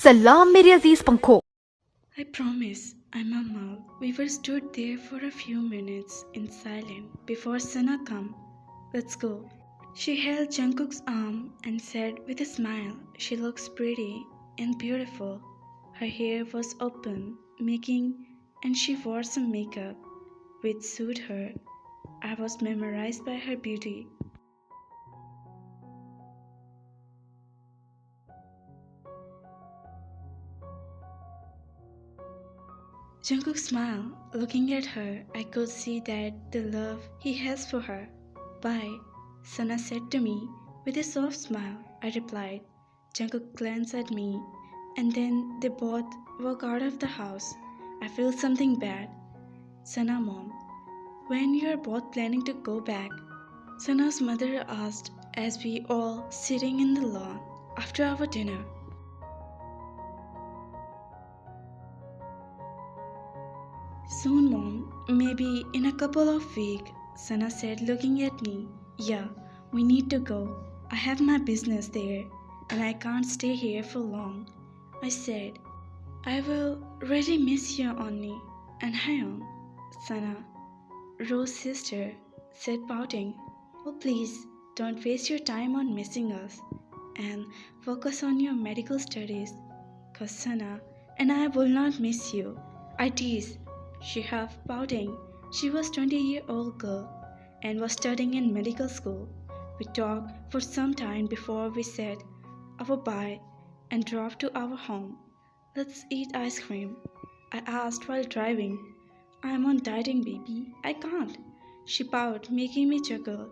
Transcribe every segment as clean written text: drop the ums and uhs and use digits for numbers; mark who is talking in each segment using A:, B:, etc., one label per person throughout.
A: सलाम मेरे अजीज पंखों.
B: I promise, I'm Amal. We were stood there for a few minutes in silence before Sana come. Let's go. She held Jungkook's arm and said with a smile, she looks pretty and beautiful. Her hair was open, and she wore some makeup which suited her. I was memorized by her beauty. Jungkook smiled. Looking at her, I could see that the love he has for her. Bye, Sana said to me with a soft smile. I replied. Jungkook glanced at me, and then they both walked out of the house. I feel something bad. Sana, mom, when you are both planning to go back? Sana's mother asked as we all sitting in the lawn after our dinner. Soon, mom, maybe in a couple of weeks, Sana said, looking at me. Yeah, we need to go. I have my business there and I can't stay here for long. I said, I will really miss you, Onni and Hyun. Sana, Rose's sister, said, pouting. Oh, please, don't waste your time on missing us and focus on your medical studies. Cause Sana and I will not miss you. I teased. She half pouting. She was 20-year-old girl and was studying in medical school. We talked for some time before we said our bye and drove to our home. Let's eat ice cream, I asked while driving. I'm on dieting, baby. I can't. She pouted, making me chuckle.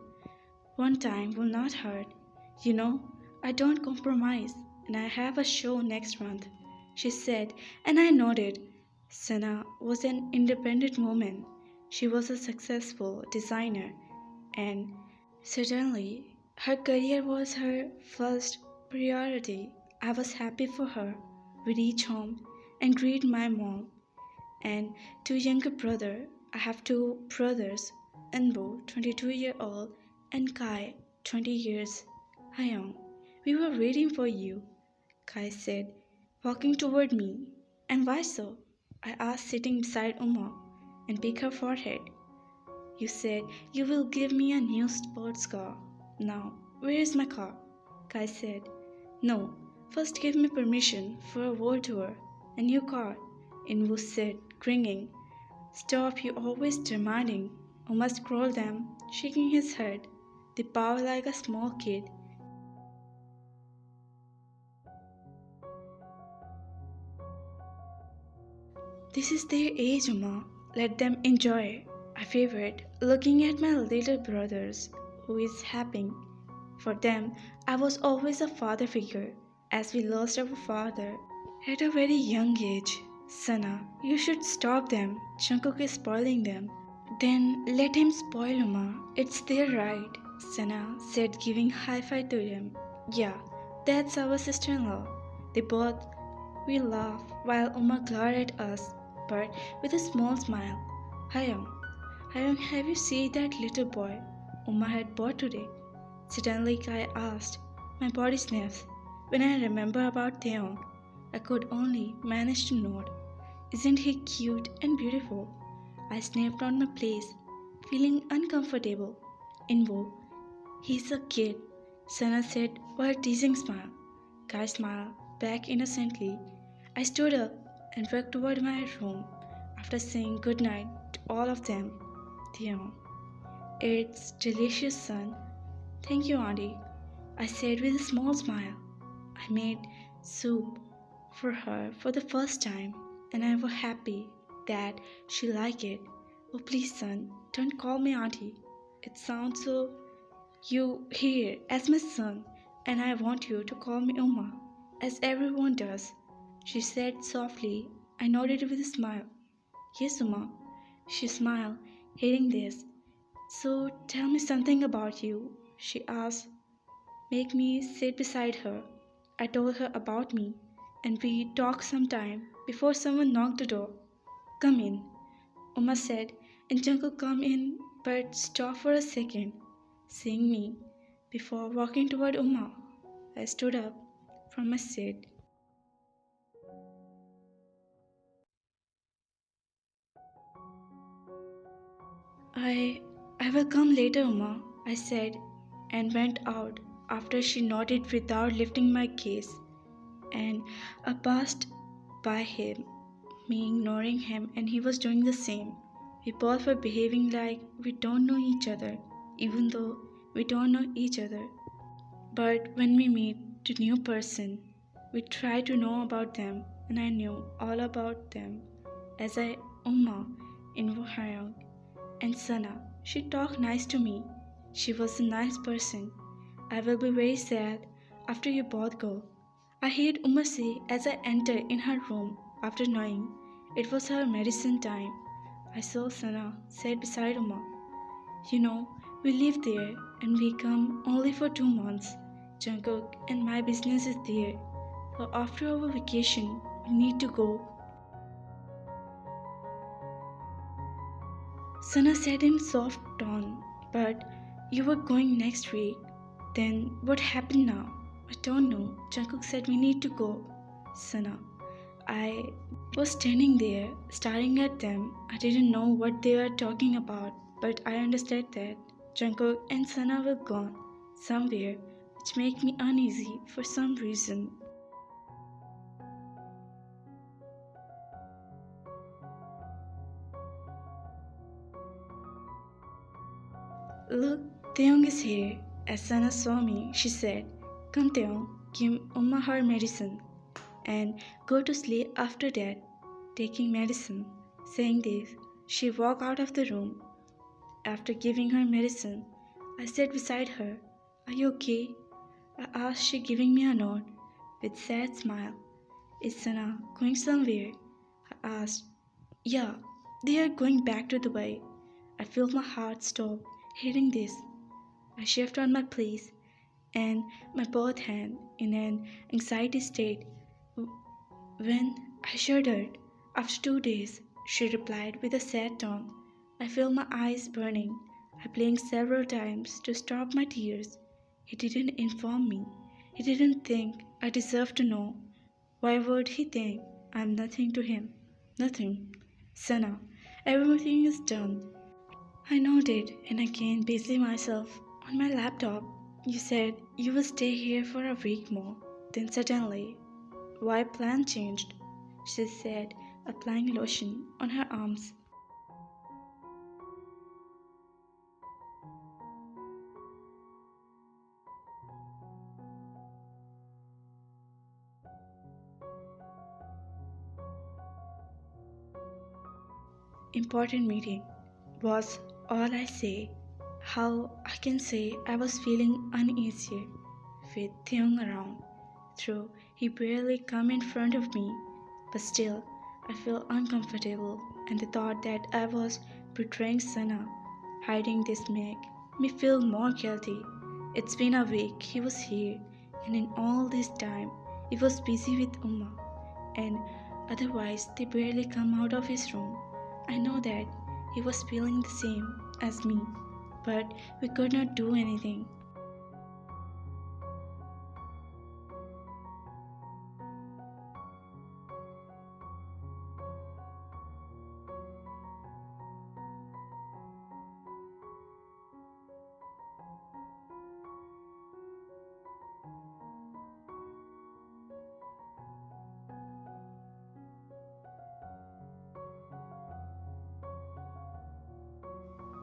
B: One time will not hurt. You know, I don't compromise, and I have a show next month, she said, and I nodded. Sana was an independent woman. She was a successful designer, and certainly her career was her first priority. I was happy for her. We reached home and greeted my mom and two younger brothers. I have two brothers, Anbu, 22-year-old, and Kai, 20 years. Hyung, we were waiting for you, Kai said, walking toward me. And why so? I asked, sitting beside Uma and picked her forehead. You said you will give me a new sports car. Now, where is my car? Kai said. No, first give me permission for a world tour. A new car, Invu said, grinning. Stop, you always demanding. Uma scrolled them, shaking his head. They power like a small kid. This is their age, Uma. Let them enjoy. I favored looking at my little brothers, who is happy. For them, I was always a father figure, as we lost our father at a very young age. Sana, you should stop them. Jungkook is spoiling them. Then let him spoil Uma. It's their right, Sana said, giving high five to him. Yeah, that's our sister-in-law. They both. We laughed while Uma glared at us, but with a small smile. Hyung, Hyung, have you seen that little boy Uma had bought today? Suddenly Kai asked. My body sniffs. When I remember about Taehyung, I could only manage to nod. Isn't he cute and beautiful? I sniffed on my place, feeling uncomfortable. Invo, he's a kid, Sana said while teasing smile. Kai smiled back innocently. I stood up and walked toward my room after saying good night to all of them. Taehyung, it's delicious, son. Thank you, Auntie, I said with a small smile. I made soup for her for the first time, and I was happy that she liked it. Oh, please, son, don't call me Auntie. It sounds so. You here as my son, and I want you to call me Uma, as everyone does, she said softly. I nodded with a smile. Yes, Uma, she smiled, hearing this. So tell me something about you, she asked. Make me sit beside her. I told her about me, and we talked some time before someone knocked the door. Come in, Uma said, and Jungkook come in but stopped for a second, seeing me, Before walking toward Uma, I stood up from my seat. I will come later, Uma, I said, and went out after she nodded without lifting my gaze. And I passed by him, me ignoring him, and he was doing the same. We both were behaving like we don't know each other, even though we don't know each other. But when we meet a new person, we try to know about them, and I knew all about them. As I Uma in Taehyung and Sana, she talked nice to me. She was a nice person. I will be very sad after you both go. I heard Uma say as I entered in her room after knowing it was her medicine time. I saw Sana sit beside Uma. You know, we live there and we come only for 2 months. Jungkook and my business is there. So after our vacation, we need to go. Sana said in soft tone, but you were going next week. Then what happened now? I don't know. Jungkook said we need to go. Sana. I was standing there, staring at them. I didn't know what they were talking about, but I understood that Jungkook and Sana were gone somewhere, which made me uneasy for some reason. Look, Taehyung is here. As Sana saw me, she said, Come Taehyung, give Uma her medicine and go to sleep after that, taking medicine. Saying this, she walked out of the room. After giving her medicine, I sat beside her. Are you okay? I asked, she giving me a nod with sad smile. Is Sana going somewhere? I asked. Yeah, they are going back to Dubai. I feel my heart stop hearing this. I shift on my place and my both hand in an anxiety state. When I shuddered, after 2 days, she replied with a sad tone. I feel my eyes burning. I blinked several times to stop my tears. He didn't inform me. He didn't think I deserved to know. Why would he think I'm nothing to him? Nothing. Sana, everything is done. I nodded and again busy myself on my laptop. You said you will stay here for a week more. Then suddenly, why plan changed? She said, applying lotion on her arms. Important meeting was all I say. How I can say I was feeling uneasy with Taehyung around. Though he barely come in front of me, but still I feel uncomfortable and the thought that I was betraying Sana, hiding this made me feel more guilty. It's been a week he was here and in all this time he was busy with Uma and otherwise they barely come out of his room. I know that he was feeling the same as me, but we could not do anything.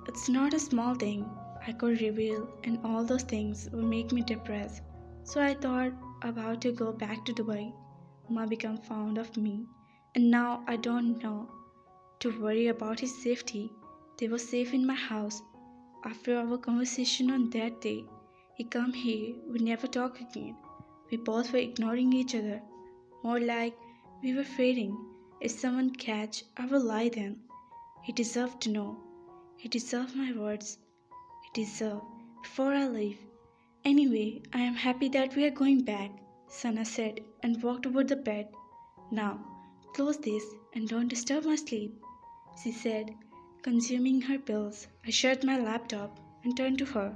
B: It's not a small thing I could reveal, and all those things would make me depressed. So I thought about to go back to Dubai. Uma became fond of me, and now I don't know to worry about his safety. They were safe in my house. After our conversation on that day, he come here, we never talk again. We both were ignoring each other, more like we were fearing if someone catch our lie then. He deserved to know. He deserved my words. He deserved before I leave. Anyway, I am happy that we are going back, Sana said and walked over the bed. Now, close this and don't disturb my sleep, she said, consuming her pills. I shut my laptop and turned to her.